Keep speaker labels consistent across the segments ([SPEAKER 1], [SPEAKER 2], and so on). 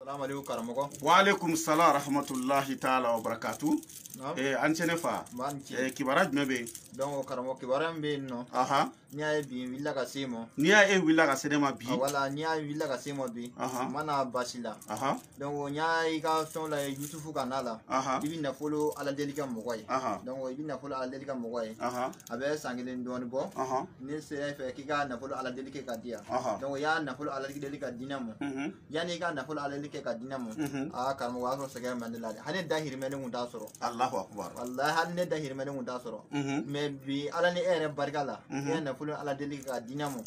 [SPEAKER 1] Assalamu alaikum karamoko.
[SPEAKER 2] Wa alaikum salam rahmatullahi ta'ala wa barakatuh. An ce ne fa kibara jumɛn bɛ yen
[SPEAKER 1] donc karamɔgɔ kibara min bɛ yen nɔ n'i y'a ye bi n wulila ka se ma
[SPEAKER 2] n'i y'a ye wulila ka se ne ma bi
[SPEAKER 1] wala n'i y'a wulila ka se ma bi n mana baasi la donc n y'a i ka fɛnw la yusufu ka n'a la i bɛ nafolo aladeli kɛ mɔgɔ ye donc i bɛ nafolo aladeli kɛ mɔgɔ ye a bɛ san kelen dɔɔni bɔ ni sera i fɛ k'i ka nafolo aladeli kɛ ka di yan donc i y'a nafolo aladeli ka di ne ma yanni i ka nafolo aladeli kɛ ka di ne ma karamɔgɔ o y'a sɔrɔ sɛgɛn bɛ ne la hali ne dahirimɛ ne kun t'a sɔrɔ
[SPEAKER 2] Allahu akbar
[SPEAKER 1] wallahi hali ne dahirimɛ ne kun t'a sɔrɔ mais bi ala ni e yɛrɛ barika la e ye nafolo aladeli kɛ ka di ne ma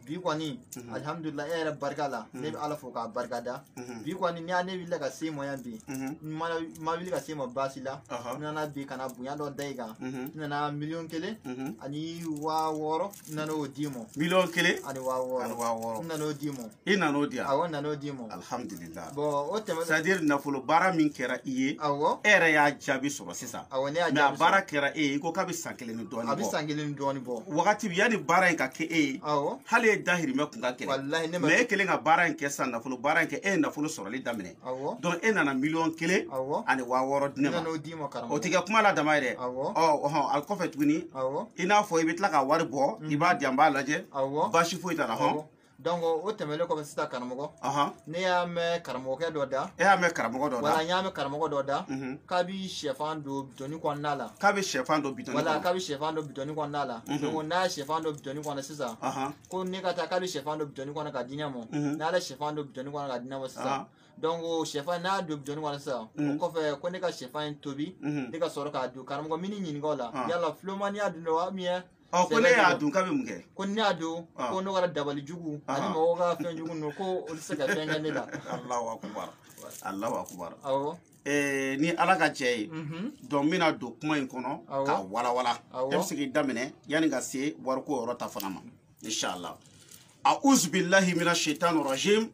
[SPEAKER 1] bi kɔni alhamdulillah e yɛrɛ barika la ne bɛ ala fo k'a barika da bi kɔni n'i y'a ne wulila ka se ma yan bi ma wuli ka se ma baasi la n nana bi kana bonya dɔ da i kan n nana $1,000,000 ani 6,600 n nana o d'i ma
[SPEAKER 2] $1,000,000
[SPEAKER 1] ani 6,600 n nana o d'i ma
[SPEAKER 2] i nana o di yan
[SPEAKER 1] awɔ n nana o d'i ma
[SPEAKER 2] alhamdulillah
[SPEAKER 1] bon o tɛmɛ
[SPEAKER 2] c'est à dire nafolo baara min kɛra i ye
[SPEAKER 1] awɔ
[SPEAKER 2] e yɛrɛ y'a jaabi sɔrɔ sisan
[SPEAKER 1] awɔ ne y'a jaabi
[SPEAKER 2] mais a baara kɛra e ye i ko k'a bɛ san kelen ni dɔɔni bɔ
[SPEAKER 1] a bɛ san kelen ni dɔɔni bɔ
[SPEAKER 2] wagati yanni baara in ka kɛ e ye
[SPEAKER 1] awɔ
[SPEAKER 2] hali e dahirimɛ kun ka gɛlɛn
[SPEAKER 1] wallahi ne ma
[SPEAKER 2] mais e kelen ka baara in kɛ sisan nafolo baara in kɛ e ye nafolo sɔrɔli daminɛ
[SPEAKER 1] awɔ
[SPEAKER 2] donc e nana $1,000,000
[SPEAKER 1] awɔ
[SPEAKER 2] ani 6,600 di ne ma
[SPEAKER 1] n nana o d'i ma karamɔgɔ
[SPEAKER 2] o tɛ kɛ kuma la dama ye dɛ
[SPEAKER 1] awɔ
[SPEAKER 2] a kɔfɛ tuguni
[SPEAKER 1] awɔ
[SPEAKER 2] i n'a fɔ i bɛ tila ka wari bɔ i b'a di yan n b'a lajɛ
[SPEAKER 1] awɔ
[SPEAKER 2] baasi foyi t'a la hɔn
[SPEAKER 1] donc o tɛmɛlen kɔfɛ sisan karamɔgɔ ne y'a mɛn karamɔgɔkɛ dɔ da
[SPEAKER 2] e y'a mɛn karamɔgɔ dɔ da
[SPEAKER 1] wala n y'a mɛn karamɔgɔ dɔ da k'a bɛ sɛfan don bitɔnni kɔnɔna la
[SPEAKER 2] k'a bɛ sɛfan don bitɔnni kɔnɔ
[SPEAKER 1] wala k'a bɛ sɛfan don bitɔnni kɔnɔna la donc n'a ye sɛfan don bitɔnni kɔnɔ sisan ko ne ka taa k'a bɛ sɛfan don bitɔnni kɔnɔ ka di ne ma n'ale sɛfan don bitɔnni kɔnɔ ka di ne ma sisan donc sɛfan n'a don bitɔnni kɔnɔ sisan o kɔfɛ ko ne ka sɛfan in tobi ne ka sɔrɔ k'a dun karamɔgɔ min ɲininka o la yala filomani y'a dun wa bien
[SPEAKER 2] ko ne y'a dun k'a bɛ mun kɛ
[SPEAKER 1] ko ne y'a dun ko ne ka dabali jugu ani mɔgɔw ka fɛn jugu ninnu ko olu tɛ se ka fɛn kɛ ne la
[SPEAKER 2] Allahu akbar Allahu akbar
[SPEAKER 1] awɔ
[SPEAKER 2] ni ala ka jɛ ye donc n bɛna don kuma in kɔnɔ k'a walawala e bɛ se k'i daminɛ yanni ka se wariko yɔrɔ ta fana ma inshallah a'udhu billahi minash shaitanir rajim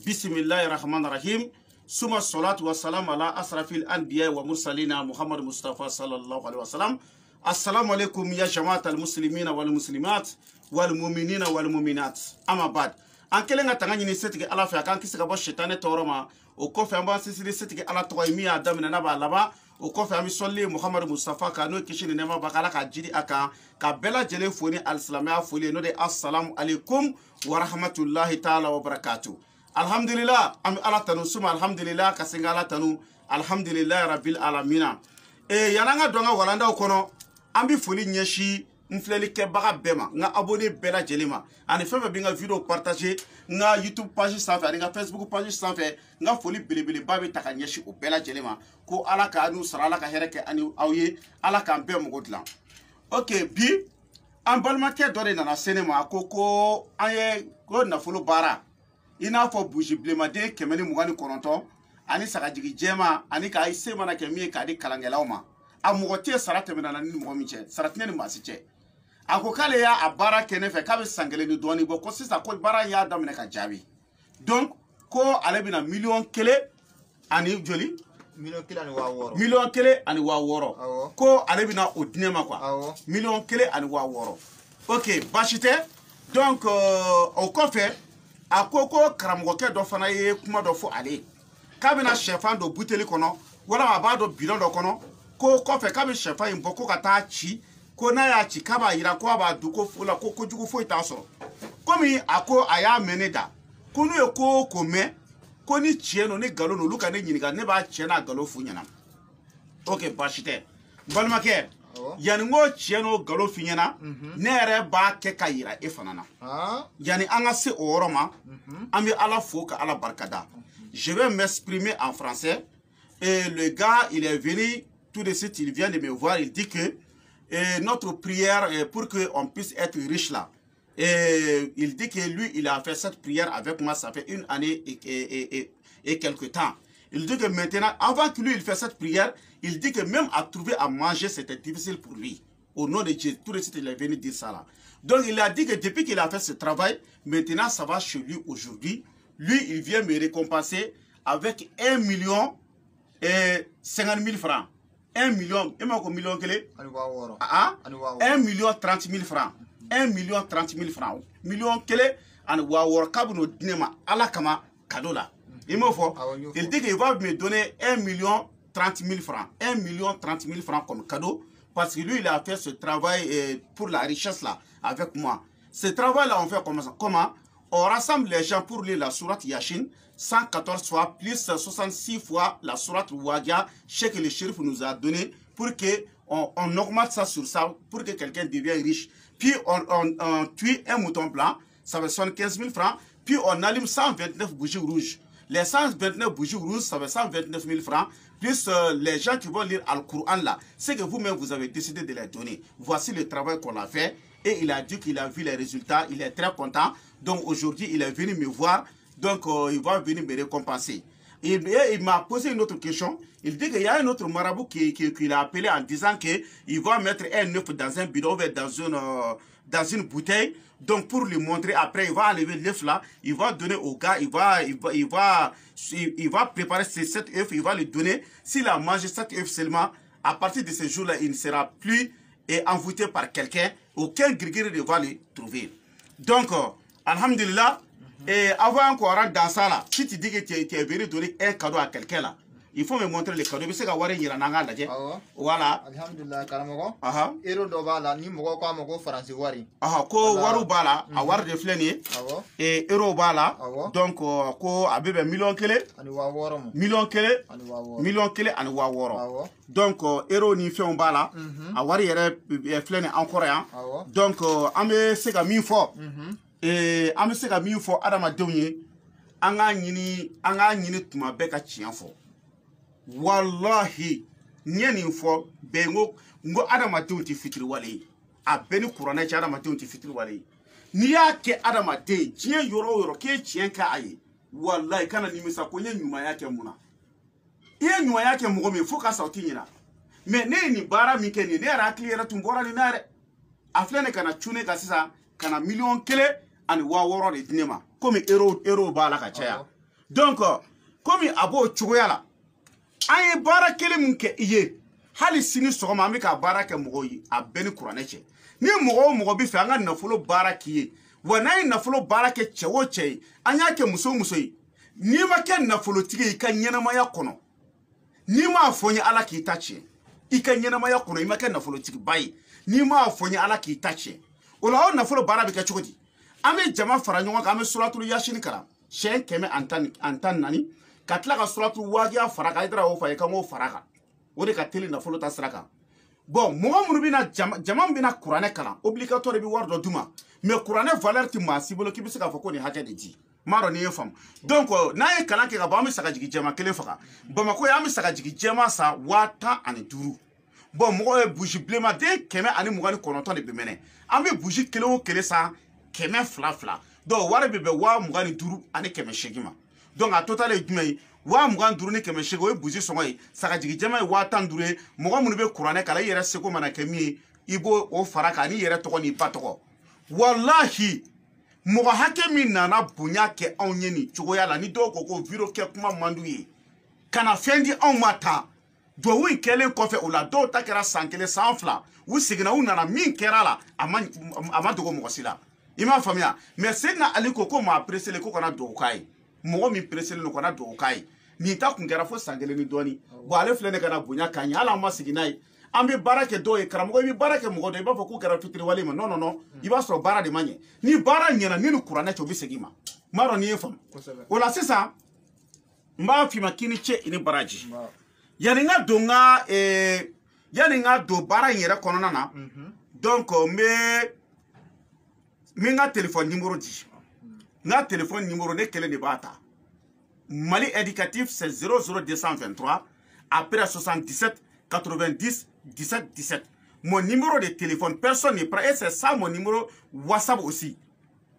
[SPEAKER 2] bismillahir rahmanir rahim suma salatu wassalam ala asrafil anbiya wa mursalina muhammad mustafa sallallahu alaihi wasallam assalamu alaikum ya jama'at al-muslimina wal muslimat wal mu'minina wal mu'minat amma ba'd an kelen ka tanga ɲini setigi ala fɛ a k'an kisi ka bɔ shaitanɛ tɔɔrɔ ma o kɔfɛ an b'an sisiri setigi ala tɔgɔ ye min y'a daminɛ n'a b'a laban o kɔfɛ an bɛ sɔli muhamadu mustafa kan n'o ye kisi ni nɛɛma b'a kan ala ka jiri a kan ka bɛɛ lajɛlen fo ni alisilamɛya foli ye n'o de assalamu alaikum wa rahmatulahi ta'ala wa barakatuh alhamdulillah an bɛ ala tanu suma alhamdulillah ka sen ka ala tanu alhamdulillah rabbil alamina yan'an ka don an ka walandaw kɔnɔ an bɛ foli ɲɛsin n filɛlikɛbaga bɛɛ ma n ka abonné bɛɛ lajɛlen ma ani fɛn fɛn bɛ n ka video partager n ka YouTube page sanfɛ ani n ka Facebook page sanfɛ n ka foli belebeleba bɛ ta ka ɲɛsin o bɛɛ lajɛlen ma ko ala ka n'u sara ala ka hɛrɛ kɛ ani aw ye ala k'an bɛɛ mɔgɔ dilan ok bi an balimakɛ dɔ de nana se ne ma ko an ye ko nafolo baara i n'a fɔ burusi bilenmaden 129 ani sagajigi jɛma ani k'a se mana kɛ min ye k'a di kalankɛlaw ma a mɔgɔ tɛ sara tɛmɛna ni mɔgɔ min cɛ sara tɛ ne ni maa si cɛ a ko k'ale y'a baara kɛ ne fɛ k'a bɛ san kelen ni dɔɔni bɔ ko sisan ko baara in y'a daminɛ ka jaabi donc ko ale bɛna $1,000,000 ani joli $1,000,000 ani 6,600 ko ale bɛna o di ne ma quoi $1,000,000 ani 6,600 ok baasi tɛ donc o kɔfɛ a ko karamɔgɔkɛ dɔ fana ye kuma dɔ fɔ ale ye k'a bɛna sɛfan don buteli kɔnɔ walama a b'a don bidon dɔ kɔnɔ ko kɔfɛ k'a bɛ sɛfan in bɔ ko ka taa ci ko n'a y'a ci k'a b'a jira ko a b'a dun ko kojugu foyi t'a sɔrɔ komi a ko a y'a mɛn ne da ko n'u ye ko mɛn ko ni tiɲɛ don ni nkalon don olu ka ne ɲininka ne b'a tiɲɛ n'a nkalon f'u ɲɛna ok baasi tɛ n balimakɛ yanni n ko tiɲɛ n'o nkalon f'i ɲɛna ne yɛrɛ b'a kɛ ka yira e fana na yanni an ka se o yɔrɔ ma an bɛ ala fo ka ala barikada je vais m'exprimer en français et le gars il est venu tout de suite il vient de me voir il dit que notre prière pour qu'on puisse être riche là et il dit que lui il a fait cette prière avec moi ça fait 1 année et quelques temps il dit que maintenant avant que lui il fait cette prière il dit que même à trouver à manger c'était difficile pour lui au nom de Dieu tout de suite il est venu dire ça là donc il a dit que depuis qu'il a fait ce travail maintenant ça va chez lui aujourd'hui lui il vient me récompenser avec 1,050,000 francs 1 million, et moi, 1 million, 1 million 30 000 francs. 1 million 30 000 francs. Million, and wawor kabuno dinema ala kama kadola. Il me faut. Il dit qu'il va me donner 1 30 000 francs. 1 30 000 francs comme cadeau. Parce que lui, il a fait ce travail pour la richesse là, avec moi. Ce travail-là, on fait comment? On rassemble les gens pour lire la sourate Yashin 114 fois, plus 66 fois la sourate Wadia, que le shérif nous a donné, pour qu'on augmente ça sur ça, pour que quelqu'un devienne riche. Puis on tue un mouton blanc, ça fait 75 000 francs. Puis on allume 129 bougies rouges. Les 129 bougies rouges, ça fait 129 000 francs. Plus les gens qui vont lire Al-Qur'an là, c'est que vous-même vous avez décidé de les donner. Voici le travail qu'on a fait. Et il a dit qu'il a vu les résultats. Il est très content. Donc aujourd'hui, il est venu me voir. Donc il va venir me récompenser. Et il m'a posé une autre question. Il dit qu'il y a un autre marabout qu'il a appelé en disant qu'il va mettre un œuf dans un bidon, dans une bouteille. Donc pour lui montrer, après il va enlever l'œuf là, il va donner au gars, il va préparer cet œuf, il va lui donner. S'il a mangé cet œuf seulement, à partir de ce jour-là, il ne sera plus envoûté par quelqu'un. Aucun grigiri ne va le trouver. Donc, alhamdulillah, et avant qu'on rentre dans ça là, si tu dis que tu es venu donner un cadeau à quelqu'un là, il faut me montrer le cadeau. Voilà.
[SPEAKER 1] Alhamdulillah, karamogo. Ero dobala ni mogo kwa mogo faransi wari.
[SPEAKER 2] Ko waru bala, a war de fleni. Et ero bala. Donc ko abebe million kele.
[SPEAKER 1] Ani wa woro.
[SPEAKER 2] Million kele. Million kele ani wa woro. Donc ero ni fe on bala. A wari yere fleni encore hein. Donc ambe sega min fo. Et ambe sega min fo adama dewye. Anga nyini tuma beka chian fo. Wallahi nyeni fo bengo ngo adamadenw ti fitiri wale a beni kuranɛ ci adamadenw ti fitiri wale ni y'a kɛ adamaden diɲɛ yɔrɔ o yɔrɔ k'e tiɲɛ kɛ a ye wallahi kana nimisa ko n ye ɲumanya kɛ mun na i ye ɲumanya kɛ mɔgɔ min fo ka sa o ti ɲina mais ne ye nin baara min kɛ nin ne yɛrɛ hakili yɛrɛ tun bɔra nin na yɛrɛ a filɛ ne kana cune ka sisan kana miliyɔn 1 ani 600 de di ne ma komi euro b'a la ka caya donc komi a b'o cogoya la an ye baara kelen mun kɛ i ye hali sini sɔgɔma an bɛ ka baara kɛ mɔgɔw ye a bɛɛ ni kuranɛ cɛ ni mɔgɔ o mɔgɔ bɛ fɛ an ka nafolo baara k'i ye wa n'an ye nafolo baara kɛ cɛ o cɛ ye an y'a kɛ muso o muso ye n'i ma kɛ nafolotigi ye i ka ɲɛnamaya kɔnɔ n'i m'a fɔ n ye ala k'i ta tiɲɛ i ka ɲɛnamaya kɔnɔ i ma kɛ nafolotigiba ye n'i m'a fɔ n ye ala k'i ta tiɲɛ o la o nafolo baara bɛ kɛ cogo di an bɛ jama fara ɲɔgɔn kan an bɛ suratul yasini kalan siyɛn 114 ka tila ka suratul waqiya fara kan i taara o fa i kan k'o fara kan o de ka teli nafolo ta sira kan bon mɔgɔ minnu bɛna jama bɛna kuranɛ kalan obligatoire de bɛ wari dɔ d'u ma mais kuranɛ valeur tɛ maa si bolo k'i bɛ se k'a fɔ ko nin hakɛ de di m'a dɔn n'i ye faamu donc n'an ye kalan kɛ ka ban an bɛ sagajigi jɛman 1 faga Bamako yan an bɛ sagajigi jɛman sa 15,000 bon mɔgɔ ye bougie bilenman den 129 de bɛ mɛnɛ an bɛ bougie kelen o kelen san 200 donc wari bɛ bɛn 25,000 ani 800 ma donc a total ye jumɛn ye 25,000 ni 800 o ye bougie sɔngɔ ye sagajigi jɛman ye 15,000 ye mɔgɔ minnu bɛ kuranɛ kalan i yɛrɛ seko mana kɛ min ye i b'o o fara kan n'i yɛrɛ tɔgɔ n'i ba tɔgɔ wallahi mɔgɔ hakɛ min nana bonya kɛ anw ye nin cogoya la ni dɔw ko ko video kɛ kuma man d'u ye kana fɛn di anw ma tan duwawu in kɛlen kɔfɛ o la dɔw ta kɛra san 1 san 2 u seginna u nana min kɛra la a ma dogo mɔgɔ si la i m'a faamuya mais Seydina Ali ko maa presele ko kana duwawu k'a ye mɔgɔ min presele no kana duwawu k'a ye nin ta kun kɛra fo san 1 ni dɔɔni bon ale filɛ ne kana bonya k'a ɲɛ hali an ma segin n'a ye an bɛ baara kɛ dɔw ye karamɔgɔ i bɛ baara kɛ mɔgɔ dɔ i b'a fɔ k'u kɛra fitiriwale ma non i b'a sɔrɔ baara de ma ɲɛ ni baara ɲɛna ni kuranɛ cɛ o bɛ segin ma m'a dɔn n'i ye faamu o la sisan n b'a f'i ma k'i ni ce i ni baraji yanni n ka don baara in yɛrɛ kɔnɔna na donc n bɛ n ka téléphone numéro di n ka téléphone numéro ne kelen de b'a ta Mali éducatif c'est 00223 après 77 90 17 17. Mon numéro de téléphone, personne n'est prêt. Et c'est ça mon numéro WhatsApp aussi.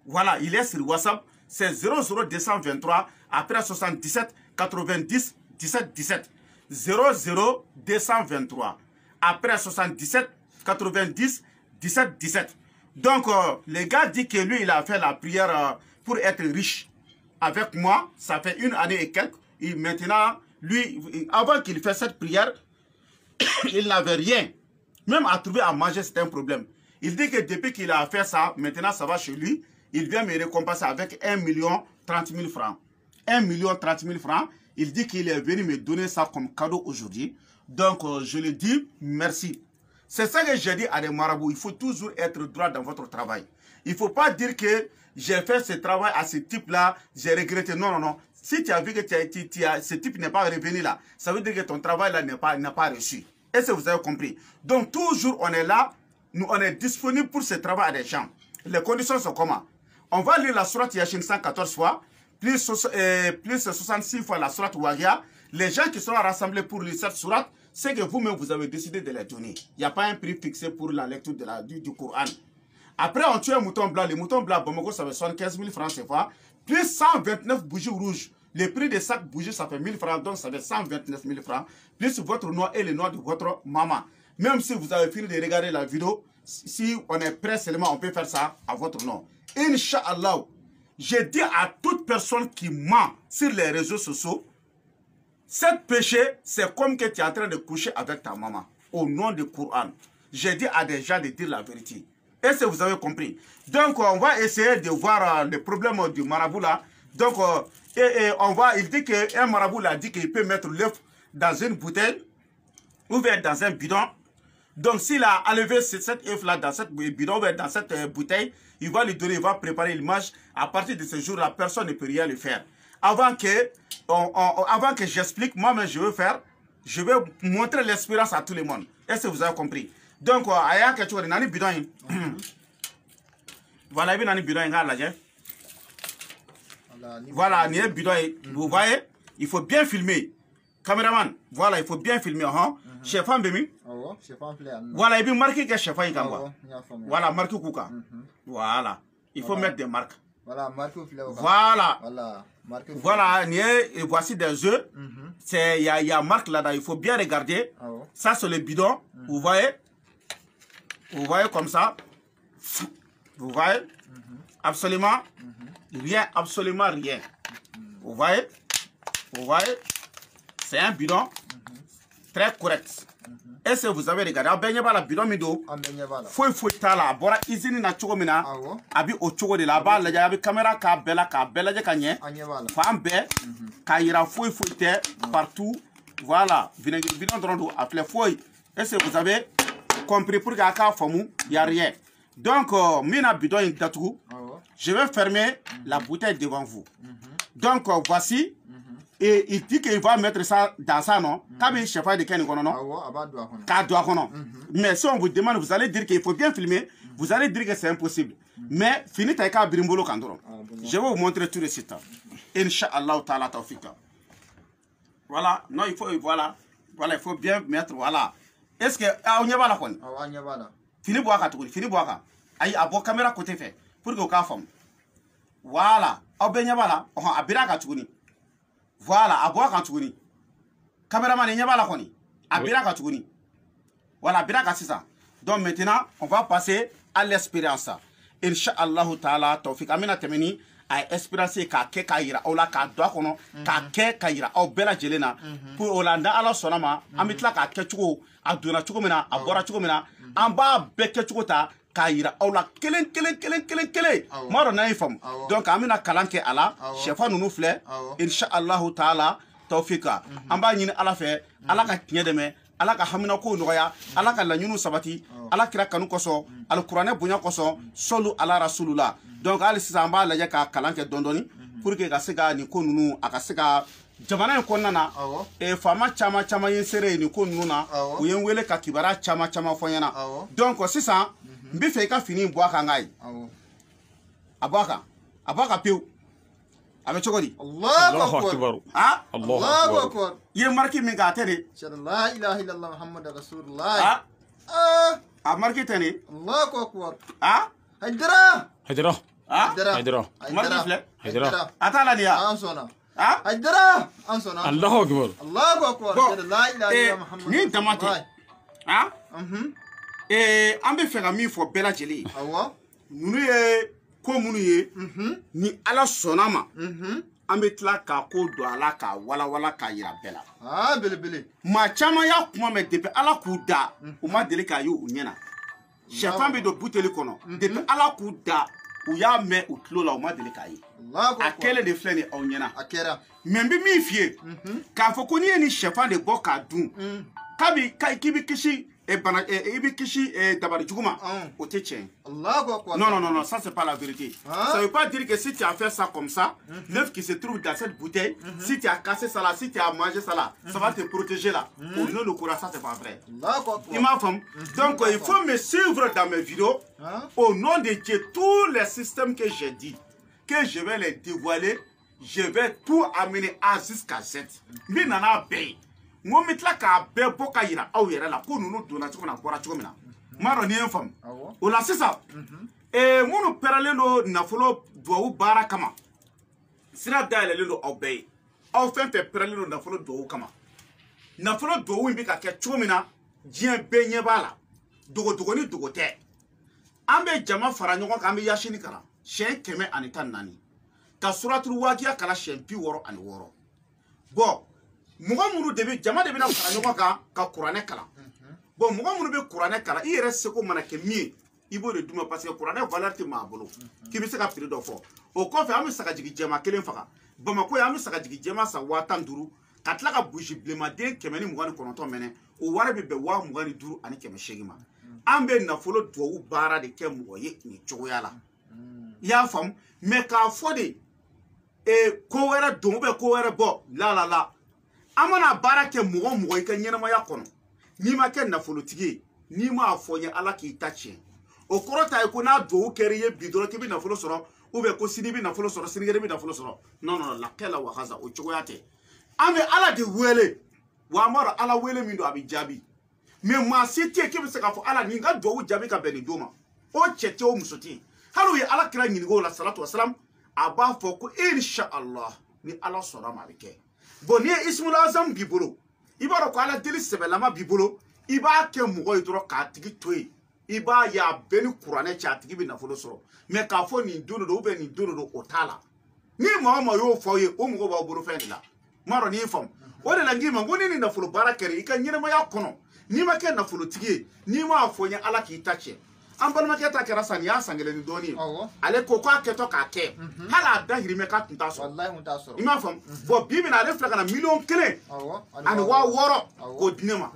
[SPEAKER 2] Voilà, il est sur WhatsApp. C'est 00223 après 77 90 17 17. 00223 après 77 90 17 17. Donc, le gars dit que lui, il a fait la prière pour être riche. Avec moi, ça fait 1 année et quelques. Et maintenant, lui, avant qu'il fasse cette prière, il n'avait rien. Même à trouver à manger, c'est un problème. Il dit que depuis qu'il a fait ça, maintenant ça va chez lui. Il vient me récompenser avec 1 30 000 francs. 1 30 000 francs. Il dit qu'il est venu me donner ça comme cadeau aujourd'hui. Donc, je lui dis merci. C'est ça que j'ai dit à des marabouts. Il faut toujours être droit dans votre travail. Il ne faut pas dire que j'ai fait ce travail à ce type-là, j'ai regretté. Non, non, non. Si tu as vu que ce type n'est pas revenu là, ça veut dire que ton travail là n'a pas reçu. Est-ce que vous avez compris? Donc, toujours, on est là, nous, on est disponible pour ce travail à des gens. Les conditions sont comment? On va lire la sourate Yashin 114 fois, plus 66 fois la sourate Wagia. Les gens qui sont rassemblés pour lire cette sourate, c'est que vous-même, vous avez décidé de les donner. Il n'y a pas un prix fixé pour la lecture du Coran. Après, on tue un mouton blanc. Le mouton blanc, Bamako, ça fait 75 000 francs CFA, plus 129 bougies rouges. Le prix de chaque bougie, ça fait 1000 francs, donc ça fait 129 000 francs, plus votre noix et le noix de votre maman. Même si vous avez fini de regarder la vidéo, si on est prêt seulement, on peut faire ça à votre nom. Inch'Allah, je dis à toute personne qui ment sur les réseaux sociaux, cette péché, c'est comme que tu es en train de coucher avec ta maman, au nom du Coran. J'ai dit à des gens de dire la vérité. Est-ce que vous avez compris? Donc, on va essayer de voir le problème du marabout là. Donc, il dit qu'un marabout a dit qu'il peut mettre l'œuf dans une bouteille ou bien dans un bidon. Donc, s'il a enlevé cet œuf là dans cette bidon ou bien dans cette bouteille, il va lui donner, il va préparer l'image. À partir de ce jour-là, personne ne peut rien le faire. Avant que j'explique, moi-même je veux faire, je vais montrer l'espérance à tout le monde. Est-ce que vous avez compris? Donc, il y a quelque chose, il y a un bidon. Voilà, il y a un bidon. Voilà, il y a un bidon. Vous voyez, il faut bien filmer. Caméraman, voilà, il faut bien filmer. Chef Ambemi. Voilà, il y a marqué que chef Ambemi. Voilà, marqué Kouka. Voilà, il faut mettre des marques.
[SPEAKER 1] Voilà, marqué.
[SPEAKER 2] Voilà.
[SPEAKER 1] Voilà,
[SPEAKER 2] et voici des œufs. Il y a marque là-dedans, il faut bien regarder. Ça, c'est le bidon. Vous voyez? Vous voyez comme ça? Vous voyez? Absolument rien, absolument rien. Vous voyez? Vous voyez? C'est un bidon très correct. Est-ce que vous avez regardé? La bidon mido. Faut tala. Bora izini na chogo mina. Abi o chogo de la ba la abi caméra ka bela je kanye. Fambe kaira faut te partout. Voilà. Bidon drondo appelé faut. Est-ce que vous avez compris pour qu'à famu y a rien. Donc mina bidon datou. Je vais fermer la bouteille devant vous. Donc voici. Et il dit qu'il va mettre ça dans ça, non? Mais si on vous demande, vous allez dire qu'il faut bien filmer, vous allez dire que c'est impossible. Mais fini taïka birimbolo kandoro. Je vais vous montrer tout de suite. Inch'Allah ta'ala tawfika. Voilà, non, il faut, voilà, il faut bien mettre, voilà. Est-ce que, on y va là, quoi? Fini boaka, fini boaka. Aïe, à vos caméras côté fait, pour que vous femme. Voilà, au benyabala, on a biraka tchouni. Voilà, à boire quand tu connais. Caméraman, il n'y a pas la connaît. À Bira quand tu connais. Voilà, Bira quand c'est ça. Donc maintenant, on va passer à l'expérience. Inch'Allah ta'ala, tawfik. Amina temeni, à espérance ka ke kaira, ola ka doa kono, ka ke kaira, au bela jelena. Pour Olanda ala sonama, amitla ka ke chuko, a dona chuko mena, a bora chuko mena, amba beke chuko ta. Kaira aula kelen maro na ifam donc amina kalanke ala chefa nunu fle inshallah taala tawfika amba nyini ala fe ala ka tinya deme ala ka hamina ko noya ala ka lanyunu sabati ala kira kanu koso al qur'ane bunya koso solu ala rasulullah donc ali sisa amba la ka kalanke dondoni pour que ka sega ni ko nunu aka sega jamana en konnana e fama chama yensere ni ko nunu na u yen wele ka kibara chama fonyana donc sisa mbife ka fini boaka ngai abaka piu amechogodi
[SPEAKER 1] Allahu akbar
[SPEAKER 2] Allahu akbar ye marki min ga tere
[SPEAKER 1] la ilaha illallah muhammadur rasulullah
[SPEAKER 2] marki tane
[SPEAKER 1] Allahu akbar
[SPEAKER 2] haydara marki fle
[SPEAKER 3] haydara
[SPEAKER 2] atala dia
[SPEAKER 1] ansona ansona
[SPEAKER 3] Allahu
[SPEAKER 1] akbar la ilaha illallah muhammadur
[SPEAKER 2] ni tamate ambe fera mi fo bela jeli nunu ye ko munu ye ni ala sonama ambe tla ka ko do ala ka wala ka yira bela
[SPEAKER 1] bele
[SPEAKER 2] ma chama ya kuma me depe ala ku da o ma deli ka yo unyena chefan be do buteli kono depe ala ku da o ya me o tlo la o ma deli ka yi a kɛlen de filɛ nin aw ɲɛna mais n bɛ min f'i ye k'a fɔ ko n'i ye nin sɛfan de bɔ k'a dun k'i bɛ kisi bana i bɛ kisi dabali jugu ma o tɛ tiɲɛ non ça c'est pas la vérité ça veut pas dire que si tu as fait ça comme ça l'œuf qui se trouve dans cette bouteille si tu as cassé ça là si tu as mangé ça là ça va te protéger là au nom de Coran ça c'est pas vrai il m'a fait donc il faut me suivre dans mes vidéos au nom de Dieu tous les systèmes que j'ai dit que je vais les dévoiler je vais tout amener A jusqu'à Z min nana bɛɛ ngo mitla ka bɛɛ bɔ ka yira aw yɛrɛ la ko nunu donna cogo na bɔra cogo min na ma dɔn ni ye n faamu o la sisan minnu pɛrɛlen don nafolo duwawu baara kama sira dayɛlɛlen don aw bɛɛ ye aw fɛn fɛn pɛrɛlen don nafolo duwawu kama nafolo duwawu in bɛ ka kɛ cogo min na diɲɛ bɛɛ ɲɛ b'a la dogo ni dogo tɛ an bɛ jama fara ɲɔgɔn kan an bɛ yasini kalan siɲɛ 114 ka suratul waqiya kalan siɲɛ 66 bon mɔgɔ minnu de bɛ jama de bɛna fara ɲɔgɔn kan ka kuranɛ kalan bon mɔgɔ minnu bɛ kuranɛ kalan i yɛrɛ seko mana kɛ min ye i b'o de d'u ma parce que kuranɛ valeur tɛ maa bolo k'i bɛ se ka prix dɔ fɔ o kɔfɛ an bɛ sagajigi jɛma 1 faga Bamako yan bɛ sagajigi jɛma san 15,000 ka tila ka burusi bilenmaden 129 minɛ o wari bɛ bɛn 25,000 ani 800 ma an bɛ nafolo duwawu baara de kɛ mɔgɔ ye nin cogoya la i y'a faamu mais k'a fɔ de ko wɛrɛ don ou bien ko wɛrɛ bɔ la an mana baara kɛ mɔgɔ i ka ɲɛnamaya kɔnɔ n'i ma kɛ nafolotigi ye n'i ma fɔ n ye ala k'i ta tiɲɛ o kɔrɔ ta ye ko n'a duwawu kɛra i ye bi dɔrɔn k'i bɛ nafolo sɔrɔ ou bien ko sini bɛ nafolo sɔrɔ sinikɛnɛ bɛ nafolo sɔrɔ non lakɛla wakaza o cogoya tɛ an bɛ ala de wele wa an b'a dɔn ala wele min don a bɛ jaabi mais maa si tɛ yen k'i bɛ se k'a fɔ ala nin ka duwawu jaabi ka bɛn nin don ma o cɛ tɛ o muso tɛ yen hali u ye ala kira ɲininka o la salatu wasalam a b'a fɔ ko inshallah ni ala sɔnna ma a bɛ kɛ bon ni ye ismul azam b'i bolo i b'a dɔn ko ala deli sɛbɛlama b'i bolo i b'a kɛ mɔgɔ ye dɔrɔn k'a tigi to yen i b'a ye a bɛɛ ni kuranɛ cɛ a tigi bɛ nafolo sɔrɔ mais k'a fɔ nin don don ou bien nin don don o t'a la ni maa o maa y'o fɔ aw ye o mɔgɔ b'aw bolo fɛn de la m'a dɔn n'i ye faamu o de la n k'i ma ko ni nin nafolo baara kɛra i ka ɲɛnamaya kɔnɔ n'i ma kɛ nafolotigi ye n'i m'a fɔ n ye ala k'i ta tiɲɛ an balimakɛ ta kɛra sa nin y'a san 1 ni dɔɔnin ye ale ko k'a kɛtɔ k'a kɛ hali a dahirimɛ k'a tun t'a sɔrɔ i m'a faamu bon bi min na ale filɛ ka na 1,000,000 ani 600 k'o di ne ma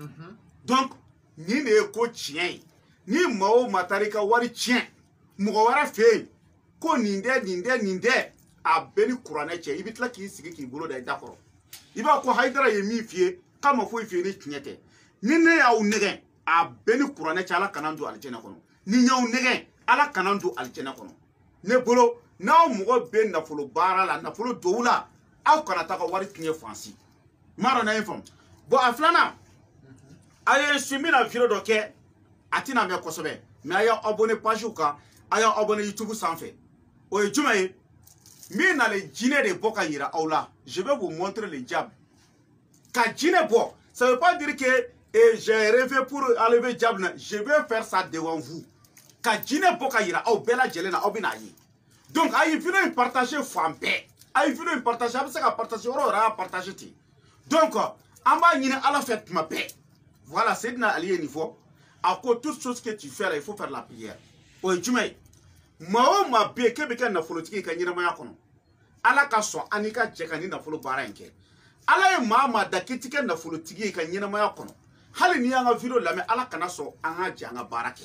[SPEAKER 2] donc nin de ye ko tiɲɛ ye ni maa o maa taara i ka wari tiɲɛ mɔgɔ wɛrɛ fɛ yen ko nin tɛ a bɛɛ ni kuranɛ cɛ i bɛ tila k'i sigi k'i bolo da i da kɔrɔ i b'a ko Hayidara ye min f'i ye k'a ma foyi f'i ye ni tiɲɛ tɛ ni ne y'aw nɛgɛn a bɛɛ ni kuranɛ cɛ ala kana don alijɛnɛ kɔnɔ ni y'aw nɛgɛn ala kana don alijɛnɛ kɔnɔ ne bolo n'aw mɔgɔ bɛ nafolo baara la nafolo dowu la aw kana taa ka wari tiɲɛ fansi m'a dɔn n'a ye faamu bon a filanan a ye su min na video dɔ kɛ a tɛna mɛn kosɛbɛ mais a y'aw abonné page kan a y'aw abonné YouTube sanfɛ o ye jumɛn ye min nalen jinɛ de bɔ ka yira aw la je vais vous montrer le diable ka jinɛ bɔ ça veut pas dire que j'ai rêvé pour enlever diable je vais faire ça devant vous ka jinɛ bɔ ka yira aw bɛɛ lajɛlen na aw bɛ n'a ye donc a ye vidéo in partager fan bɛɛ a ye vidéo in partager a bɛ se ka partager yɔrɔ yɔrɔ a y'a partager ten donc an b'a ɲini ala fɛ tuma bɛɛ voilà Seydina Ali ye nin fɔ a ko toute chose que tu fais là il faut faire la prière o ye jumɛn ye maa o maa bɛ yen k'e bɛ kɛ nafolotigi ka ɲɛnamaya kɔnɔ ala ka sɔn an n'i ka jɛ ka nin nafolo baara in kɛ ala ye maa maa da k'i ti kɛ nafolotigi ye ka ɲɛnamaya kɔnɔ hali ni y'an ka video lamɛn ala kana sɔn an ka jɛ an ka baara kɛ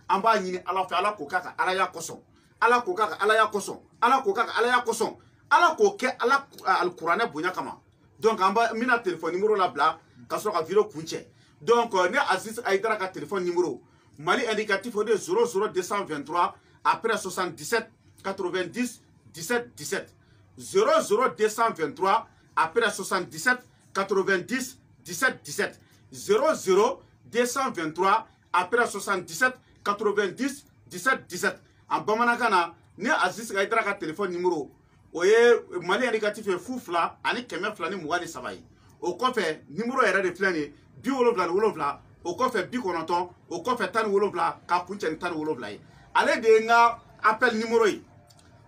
[SPEAKER 2] an b'a ɲini ala fɛ ala k'o k'a ka alaya kosɔn ala k'o k'a ka alaya kosɔn ala k'o k'a ka alaya kosɔn ala k'o kɛ ala alikuranɛ bonya kama donc an b'a n bɛna téléphone numéro labila ka sɔrɔ ka video kun cɛ donc ne Aziz Hayidara ka téléphone numéro Mali indicatif o de 00223 après 77 90 17 17 00223 après 77 90 17 17 00223 après 77 90 17 17 en bamanankan na ne Aziz Hayidara ka téléphone numéro o ye Mali indicatif ye 2 ani 223 ye o kɔfɛ numéro yɛrɛ de filɛ nin ye 77 o kɔfɛ 90 o kɔfɛ 17 ka kuncɛ ni 17 ye ale de ye n ka appel numéro ye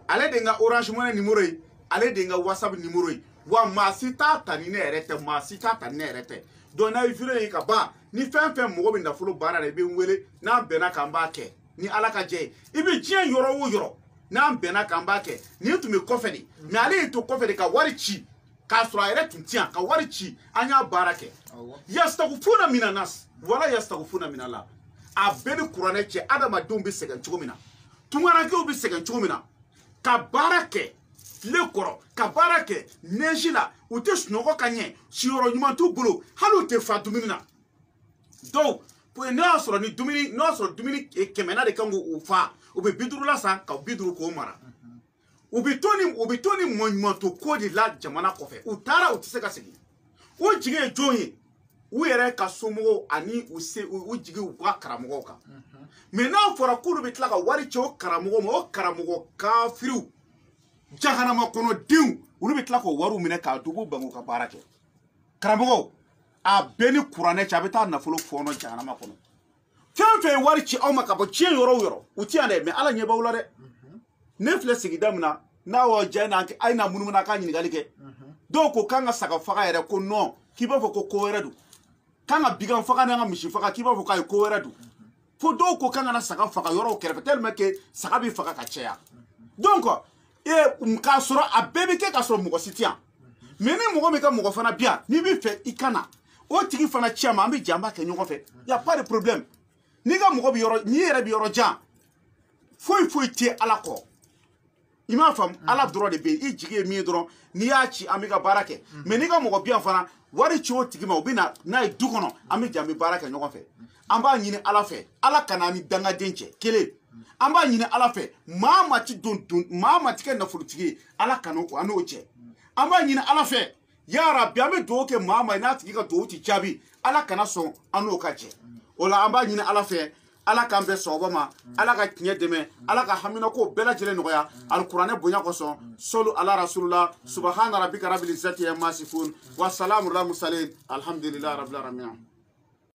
[SPEAKER 2] ale de ye n ka Orange Money numéro ye ale de ye n ka WhatsApp numéro ye wa maa si t'a ta ni ne yɛrɛ tɛ maa si t'a ta ni ne yɛrɛ tɛ donc n'a ye vidéo ye ka ban ni fɛn fɛn mɔgɔ bɛ nafolo baara la i bɛ n wele n'an bɛnna kan n b'a kɛ ni ala ka jɛ ye i bɛ diɲɛ yɔrɔ o yɔrɔ n'an bɛnna kan b'a kɛ nin tun bɛ kɔfɛ de mais ale y'i to kɔfɛ de ka wari ci k'a sɔrɔ a yɛrɛ tun tɛ yan ka wari ci an y'a baara kɛ yastagfuna mina nas wala yastagfuna mina la a bɛɛ ni kuranɛ cɛ adamadenw bɛ sɛgɛn cogo min na tunkarankew bɛ sɛgɛn cogo min na ka baara kɛ tile kɔrɔ ka baara kɛ neji la u tɛ sunɔgɔ ka ɲɛ siyɔrɔ ɲuman t'u bolo hali u tɛ fa dumuni na donc n'o y'a sɔrɔ dumuni 100 de kan k'u fa u bɛ 50 la san ka 50 k'o mara u bɛ to ni mɔɲumanto ko de la jamana kɔfɛ u taara u tɛ se ka segin o jigi ye jɔn ye u yɛrɛ ka somɔgɔw ani u jigi u ka karamɔgɔw kan mais n'a fɔra k'olu bɛ tila ka wari cɛ o karamɔgɔw ma o karamɔgɔ kafiriw jahanama kɔnɔ denw olu bɛ tila k'o wariw minɛ k'a dogo bangu ka baara kɛ karamɔgɔw a bɛɛ ni kuranɛ cɛ a bɛ taa nafolo fɔɔnɔ jahanama kɔnɔ fɛn fɛn ye wari ci aw ma ka bɔ diɲɛ yɔrɔ o yɔrɔ u ti yan dɛ mais ala ɲɛ b'aw la dɛ ne filɛ sigida min na n'a y'o diya a ye na munumunu a ka ɲininkali kɛ dɔw ko k'an ka saga faga yɛrɛ ko non k'i b'a fɔ ko wɛrɛ don k'an ka bigan faga n'an ka misi faga k'i b'a fɔ k'a ye ko wɛrɛ don fo dɔw ko k'an ka na saga faga yɔrɔw kɛrɛfɛ tellement que saga bɛ faga ka caya donc k'a sɔrɔ a bɛɛ bɛ kɛ k'a sɔrɔ mɔgɔ si tɛ yan mais ni mɔgɔ min ka mɔgɔ fana bi yan n'i bɛ fɛ i ka na o tigi fana ci a ma an bɛ jɛ an b'a kɛ ɲɔgɔn fɛ y a pas de problème n'i ka mɔgɔ bɛ yɔrɔ n'i yɛrɛ bɛ yɔrɔ jan foyi foyi tɛ ala kɔ i m'a faamu ala dɔrɔn de bɛ yen i jigi ye min ye dɔrɔn n'i y'a ci an bɛ ka baara kɛ mais n'i ka mɔgɔ bi yan fana wari ci o tigi ma u bɛ na n'a ye du kɔnɔ an bɛ jɛ an bɛ baara kɛ ɲɔgɔn fɛ an b'a ɲini ala fɛ ala kana ni dangaden cɛ kelen an b'a ɲini ala fɛ maa ma ti kɛ nafolotigi ye ala kana an n'o cɛ an b'a ɲini ala fɛ ya Rabbi an bɛ dugawu kɛ maa ma n'a tigi ka dugawu ti jaabi ala kana sɔn an n'o ka jɛ o la an b'a ɲini ala fɛ ala k'an bɛɛ sɔgɔba ma ala ka tiɲɛ dɛmɛ ala ka hamina ko bɛɛ lajɛlen nɔgɔya alikuranɛ bonya kosɔn solu ala rasulullah subhana rabbika rabbil izzati amma yasifun wa salamun alal mursalin alhamdulillahi rabbil alamin